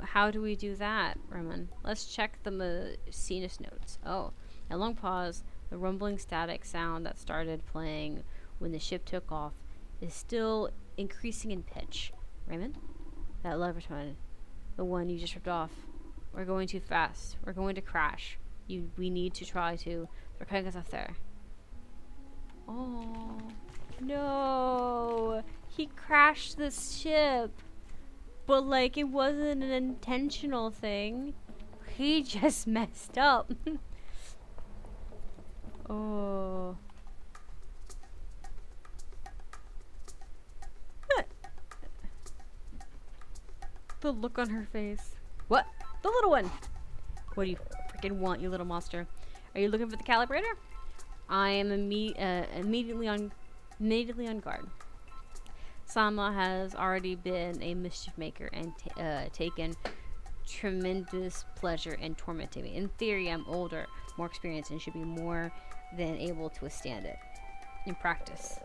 how do we do that, Roman? Let's check the machinist notes. Oh, a long pause. The rumbling static sound that started playing when the ship took off is still increasing in pitch. Raymond? That lever tone. The one you just ripped off. We're going too fast. We're going to crash. We need to try to. They're cutting us off there. Oh. No. He crashed this ship. But, like, it wasn't an intentional thing. He just messed up. Oh. The look on her face. What? The little one. What do you freaking want, you little monster? Are you looking for the calibrator? I am immediately on guard. Sama has already been a mischief maker and taken tremendous pleasure in tormenting me. In theory, I'm older, more experienced, and should be more than able to withstand it. In practice,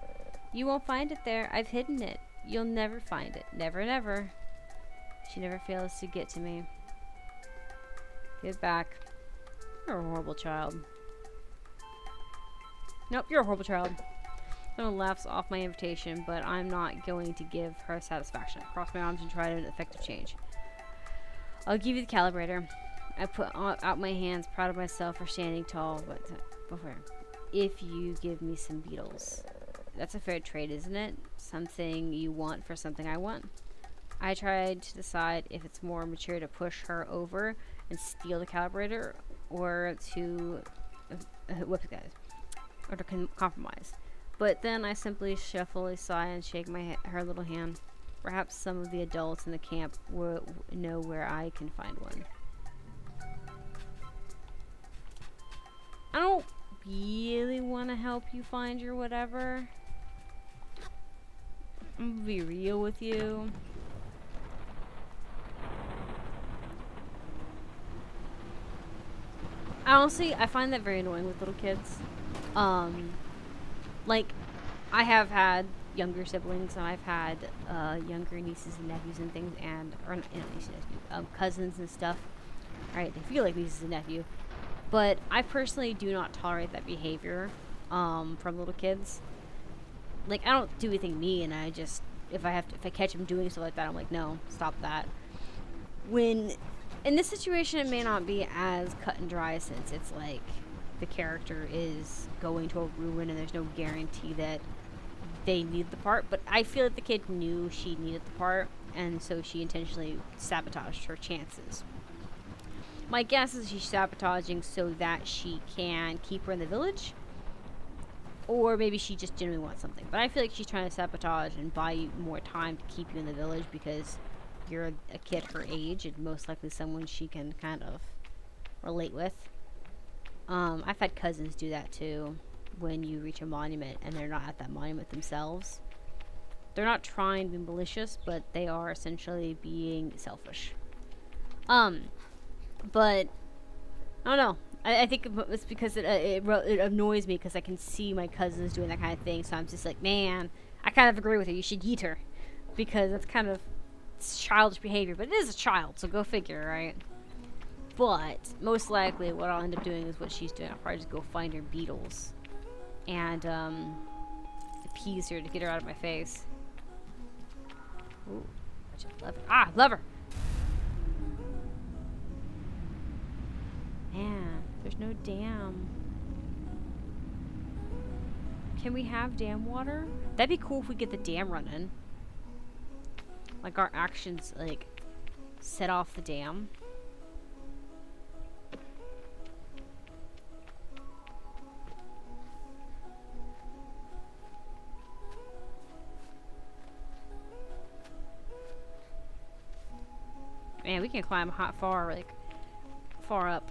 you won't find it there. I've hidden it. You'll never find it. Never, never. She never fails to get to me. Give back. You're a horrible child. Nope, you're a horrible child. Someone laughs off my invitation, but I'm not going to give her satisfaction. I cross my arms and try an effective change. I'll give you the calibrator. I put out my hands, proud of myself for standing tall, but before. If you give me some beetles. That's a fair trade, isn't it? Something you want for something I want. I tried to decide if it's more mature to push her over and steal the calibrator, or to whip the guys, or to compromise. But then I simply shuffle a sigh and shake her little hand. Perhaps some of the adults in the camp will know where I can find one. I don't really want to help you find your whatever. I'm gonna be real with you. Honestly, I find that very annoying with little kids. Like, I have had younger siblings, and I've had younger nieces and nephews and things, or not nieces and nephews, cousins and stuff. Right, they feel like nieces and nephew, but I personally do not tolerate that behavior from little kids. Like, I don't do anything mean, and I just if I catch them doing stuff like that, I'm like, no, stop that. When in this situation, it may not be as cut and dry, since it's like the character is going to a ruin and there's no guarantee that they need the part, but I feel like the kid knew she needed the part, and so she intentionally sabotaged her chances. My guess is she's sabotaging so that she can keep her in the village, or maybe she just genuinely wants something. But I feel like she's trying to sabotage and buy you more time to keep you in the village because you're a kid her age and most likely someone she can kind of relate with. I've had cousins do that too. When you reach a monument and they're not at that monument themselves, they're not trying to be malicious, but they are essentially being selfish. But I don't know. I think it's because it annoys me because I can see my cousins doing that kind of thing. So I'm just like, man, I kind of agree with her. You should yeet her, because it's kind of childish behavior. But it is a child, so go figure, right? But most likely, what I'll end up doing is what she's doing. I'll probably just go find her beetles and appease her to get her out of my face. Ooh, lever. Ah, lever! Man, there's no dam. Can we have dam water? That'd be cool if we get the dam running. Like our actions, like, set off the dam. Man, we can climb far up.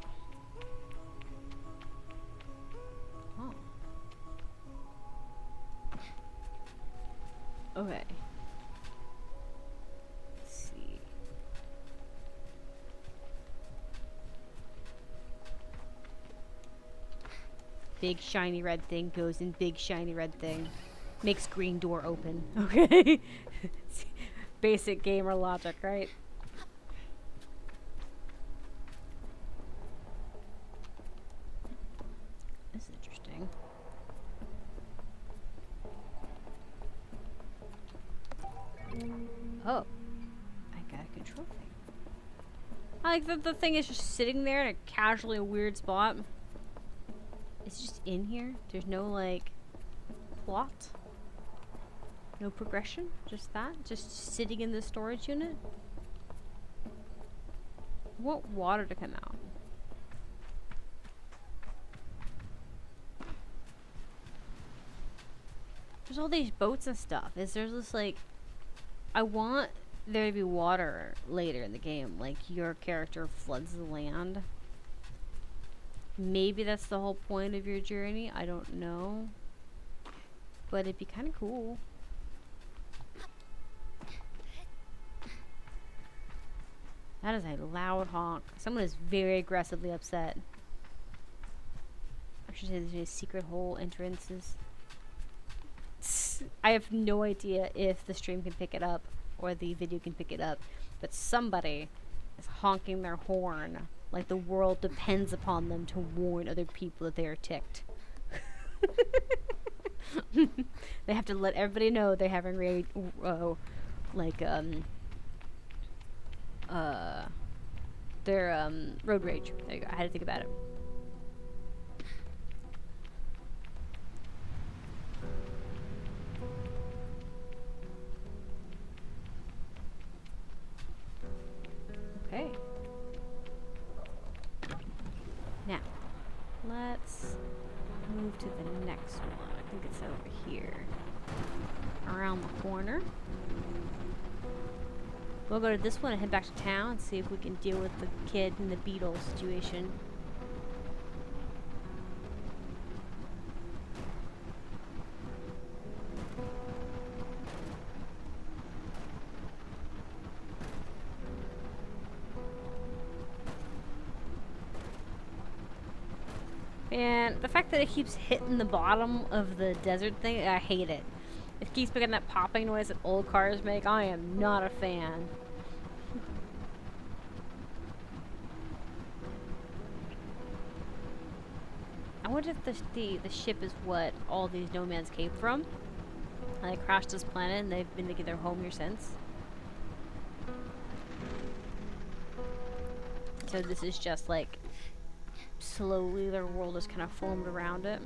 Oh. Okay. Let's see. Big shiny red thing goes in big shiny red thing. Makes green door open. Okay. Basic gamer logic, right? Oh, I got a control thing. I like that the thing is just sitting there in a casually weird spot. It's just in here. There's no like plot. No progression. Just that. Just sitting in the storage unit. I want water to come out. There's all these boats and stuff. Is there just like, I want there to be water later in the game. Like your character floods the land. Maybe that's the whole point of your journey. I don't know. But it'd be kind of cool. That is a loud honk. Someone is very aggressively upset. I should say there's any secret hole entrances. I have no idea if the stream can pick it up or the video can pick it up, but somebody is honking their horn like the world depends upon them to warn other people that they are ticked. They have to let everybody know they're having their road rage. There you go. I had to think about it. Okay. Now, let's move to the next one. I think it's over here. Around the corner. We'll go to this one and head back to town and see if we can deal with the kid and the beetle situation. And the fact that it keeps hitting the bottom of the desert thing, I hate it. It keeps making that popping noise that old cars make. I am not a fan. I wonder if the ship is what all these nomads came from. And they crashed this planet and they've been making their home here since. So this is just like slowly their world is kind of formed around it.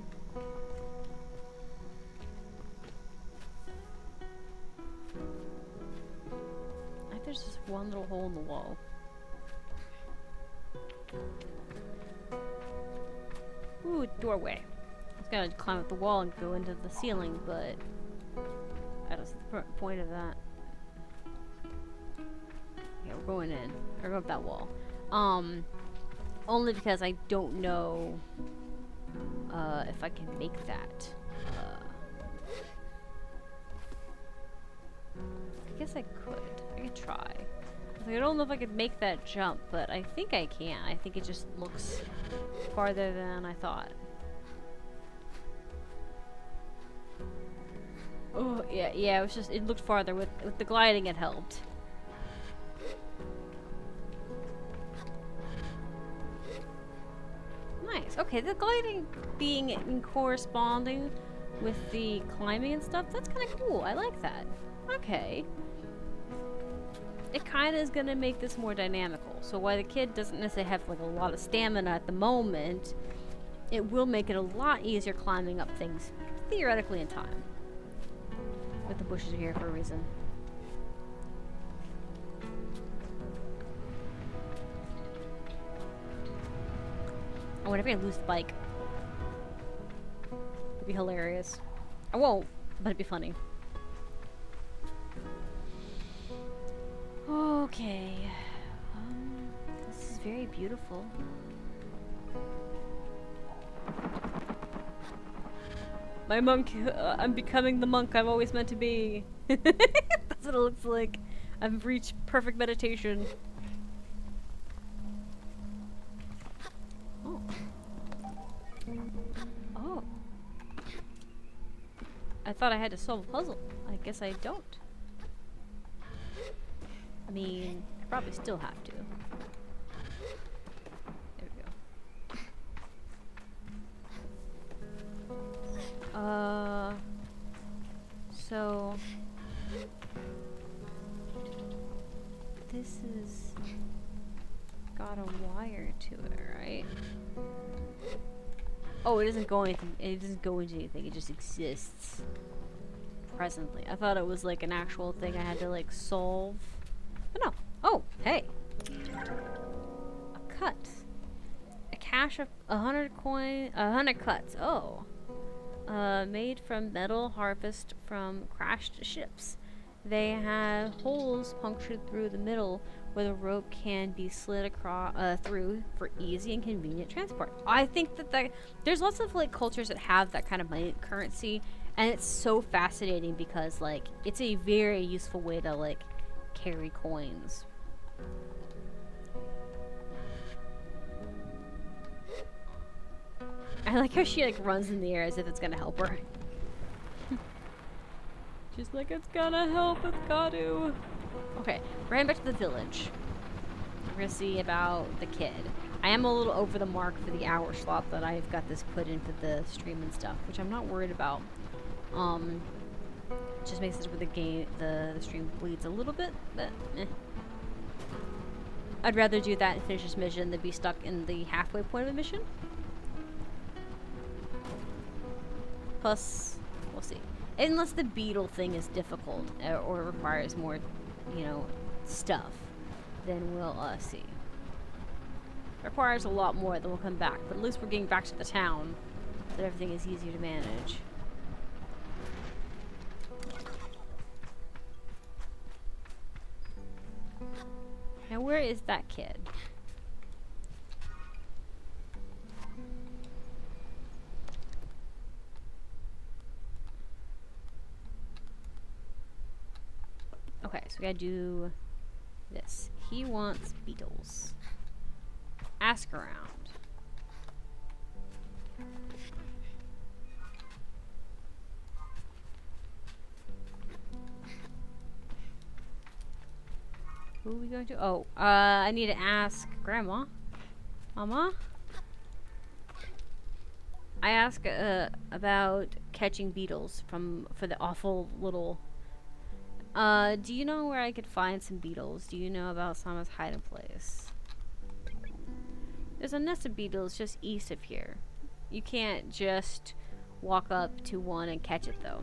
I think there's just one little hole in the wall. Ooh, doorway. I was gonna climb up the wall and go into the ceiling, but I don't see the point of that. Yeah, we're going in. We're going up that wall. Only because I don't know if I can make that. I guess I could. I could try. I don't know if I could make that jump, but I think I can. I think it just looks farther than I thought. Oh, yeah, it was just, it looked farther. With the gliding, it helped. Nice. Okay, the gliding being in corresponding with the climbing and stuff, that's kind of cool. I like that. Okay. It kind of is going to make this more dynamical. So while the kid doesn't necessarily have like a lot of stamina at the moment, it will make it a lot easier climbing up things, theoretically in time. But the bushes are here for a reason. I wonder if I lose the bike. It'd be hilarious. I won't, but it'd be funny. Okay. This is very beautiful. My monk, I'm becoming the monk I've always meant to be. That's what it looks like. I've reached perfect meditation. Oh. Oh. I thought I had to solve a puzzle. I guess I don't. I mean, I probably still have to. There we go. So... got a wire to it, right? Oh, it doesn't go anything. It doesn't go into anything. It just exists presently. I thought it was like an actual thing I had to like solve. But no. Oh, hey. A cut. A cache of 100 cuts. Oh. Made from metal harvest from crashed ships. They have holes punctured through the middle where the rope can be slid across through for easy and convenient transport. I think that there's lots of like cultures that have that kind of money currency, and it's so fascinating because like it's a very useful way to like carry coins. I like how she like runs in the air as if it's gonna help her. She's like, it's gonna help, it's gotta. Okay, we're heading back to the village. We're gonna see about the kid. I am a little over the mark for the hour slot that I've got this put in for the stream and stuff, which I'm not worried about. Just makes it where the stream bleeds a little bit, but eh. I'd rather do that and finish this mission than be stuck in the halfway point of a mission. Plus, we'll see. Unless the beetle thing is difficult or requires more, you know, stuff, then we'll see. Requires a lot more, then we'll come back. But at least we're getting back to the town, so that everything is easier to manage. Now, where is that kid? Okay, so we gotta do this. He wants beetles. Ask around. Who are we going to? Oh, I need to ask Grandma. Mama? I ask about catching beetles for the awful little. Do you know where I could find some beetles? Do you know about Sama's hiding place? There's a nest of beetles just east of here. You can't just walk up to one and catch it though.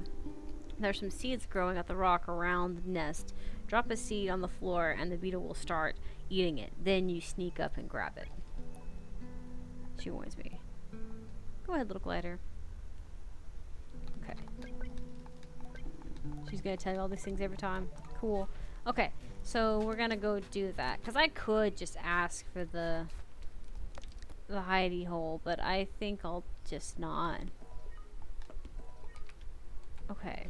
There's some seeds growing at the rock around the nest. Drop a seed on the floor and the beetle will start eating it. Then you sneak up and grab it. She warns me. Go ahead, little glider. Okay. She's gonna tell you all these things every time. Cool. Okay, so we're gonna go do that. Because I could just ask for the hidey hole, but I think I'll just not. Okay.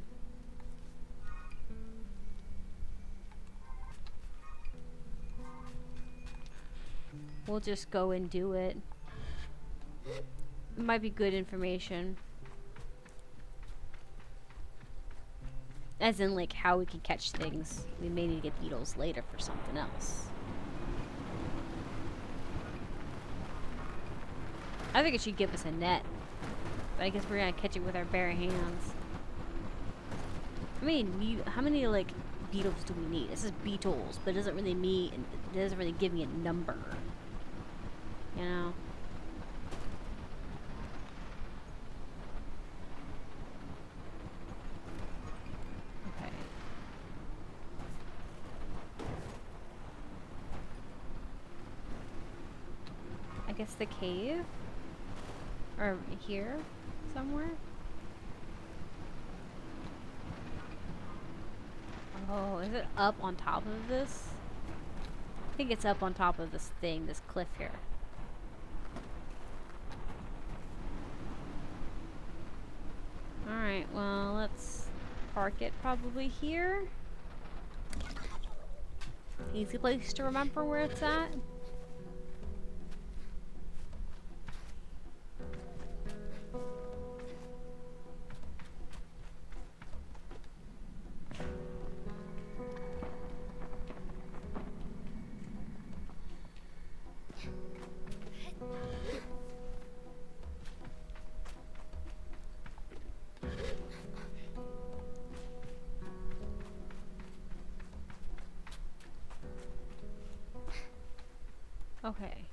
We'll just go and do it. It might be good information. As in, like, how we can catch things. We may need to get beetles later for something else. I think it should give us a net. But I guess we're gonna catch it with our bare hands. How many, like, beetles do we need? It says beetles, but it doesn't really mean, it doesn't really give me a number. You know? Okay. I guess the cave? Or here? Somewhere? Oh, is it up on top of this? I think it's up on top of this thing, this cliff here. Alright, well, let's park it probably here. Easy place to remember where it's at. Okay.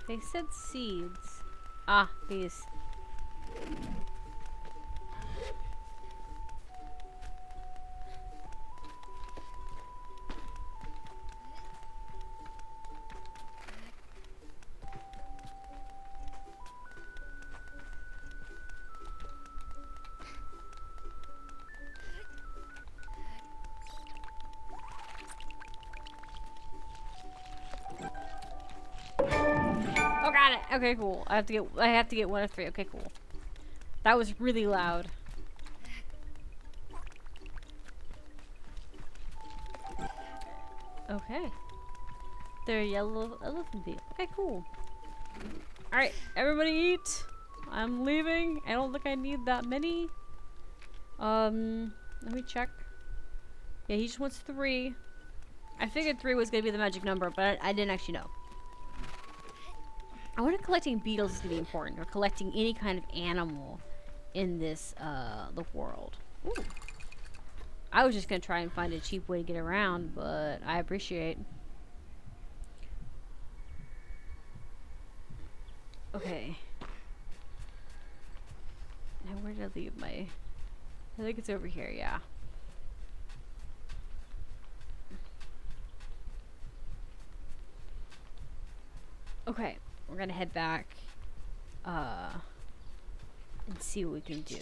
They said seeds. Ah, these. Oh, got it. Okay, cool. I have to get one of three. Okay, cool. That was really loud. Okay. They're yellow elephant beetle. Okay, cool. Alright, everybody eat. I'm leaving. I don't think I need that many. Let me check. Yeah, he just wants 3. I figured 3 was gonna be the magic number, but I didn't actually know. I wonder if collecting beetles is gonna be important, or collecting any kind of animal in this, the world. Ooh. I was just gonna try and find a cheap way to get around, but I appreciate. Okay. Now where did I leave my... I think it's over here, yeah. Okay, we're gonna head back, and see what we can do.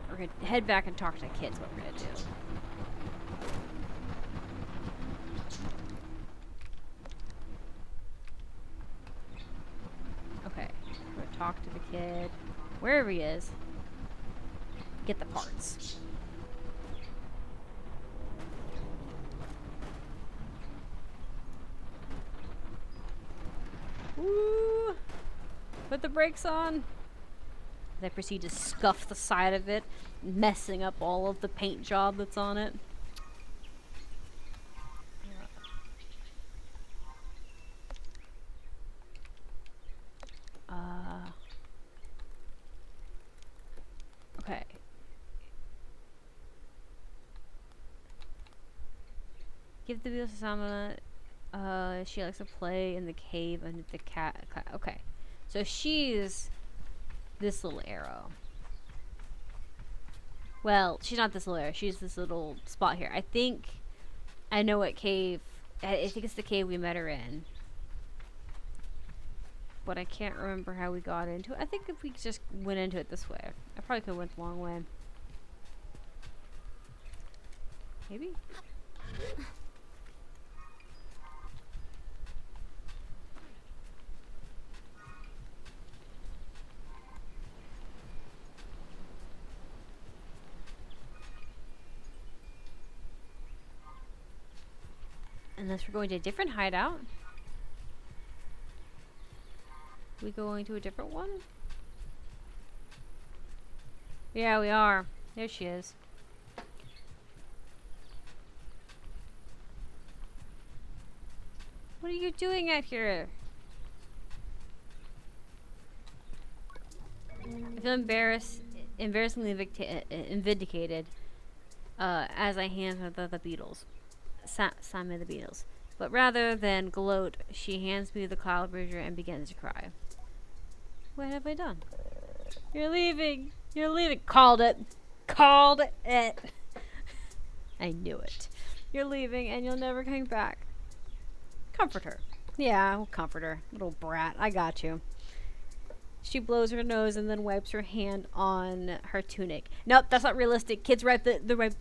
We're gonna head back and talk to kids, what we're gonna do. Okay, we're gonna talk to the kid, wherever he is. Get the parts. Woo! Put the brakes on. They proceed to scuff the side of it, messing up all of the paint job that's on it. Okay. Give the wheels to Sama. She likes to play in the cave under the cat. Okay. So she's this little arrow. Well, she's not this little arrow. She's this little spot here. I think I know what cave. I think it's the cave we met her in. But I can't remember how we got into it. I think if we just went into it this way. I probably could have went the long way. Maybe? Unless we're going to a different hideout. We going to a different one? Yeah, we are. There she is. What are you doing out here? I feel embarrassingly vindicated as I hand her the beetles. Simon the beetles. But rather than gloat, she hands me the cloud bridger and begins to cry. What have I done? You're leaving! You're leaving! Called it! Called it! I knew it. You're leaving and you'll never come back. Comfort her. Yeah, I'll comfort her. Little brat. I got you. She blows her nose and then wipes her hand on her tunic. Nope, that's not realistic. Kids wipe they wipe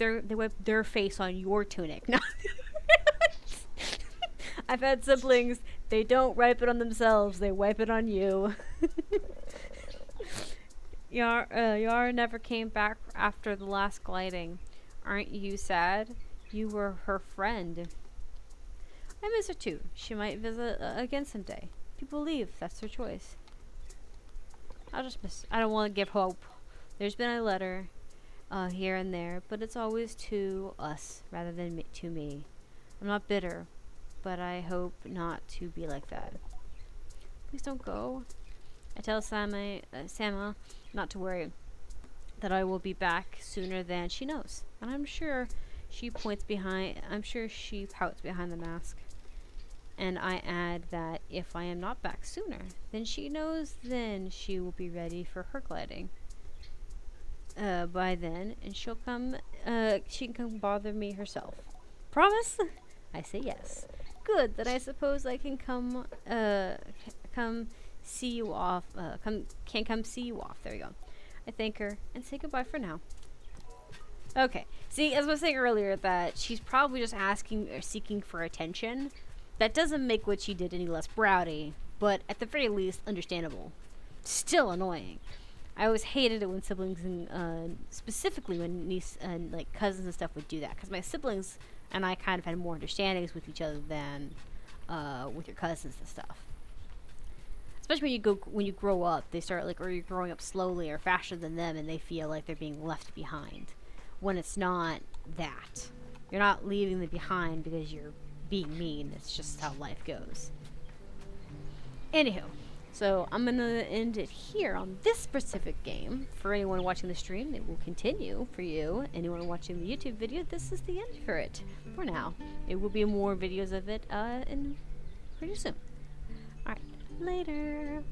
their face on your tunic. No. I've had siblings. They don't wipe it on themselves. They wipe it on you. Yar never came back after the last gliding. Aren't you sad? You were her friend. I miss her too. She might visit again someday. People leave. That's their choice. I don't want to give hope. There's been a letter here and there, but it's always to us rather than to me. I'm not bitter, but I hope not to be like that. Please don't go. I tell Sama not to worry, that I will be back sooner than she knows. And I'm sure she pouts behind the mask. And I add that if I am not back sooner, then she knows then she will be ready for her gliding. By then, and she can come bother me herself. Promise? I say yes. Good, then I suppose I can come see you off, come see you off. There you go. I thank her and say goodbye for now. Okay. See, as I was saying earlier, that she's probably just asking or seeking for attention. That doesn't make what she did any less bratty, but at the very least, understandable. Still annoying. I always hated it when siblings, and specifically when niece and like cousins and stuff would do that, because my siblings and I kind of had more understandings with each other than with your cousins and stuff. Especially when you grow up, they start or you're growing up slowly or faster than them, and they feel like they're being left behind. When it's not that, you're not leaving them behind because you're being mean. It's just how life goes. Anywho. So I'm going to end it here on this specific game. For anyone watching the stream, it will continue for you. Anyone watching the YouTube video, this is the end for it. For now. It will be more videos of it in pretty soon. Alright, later.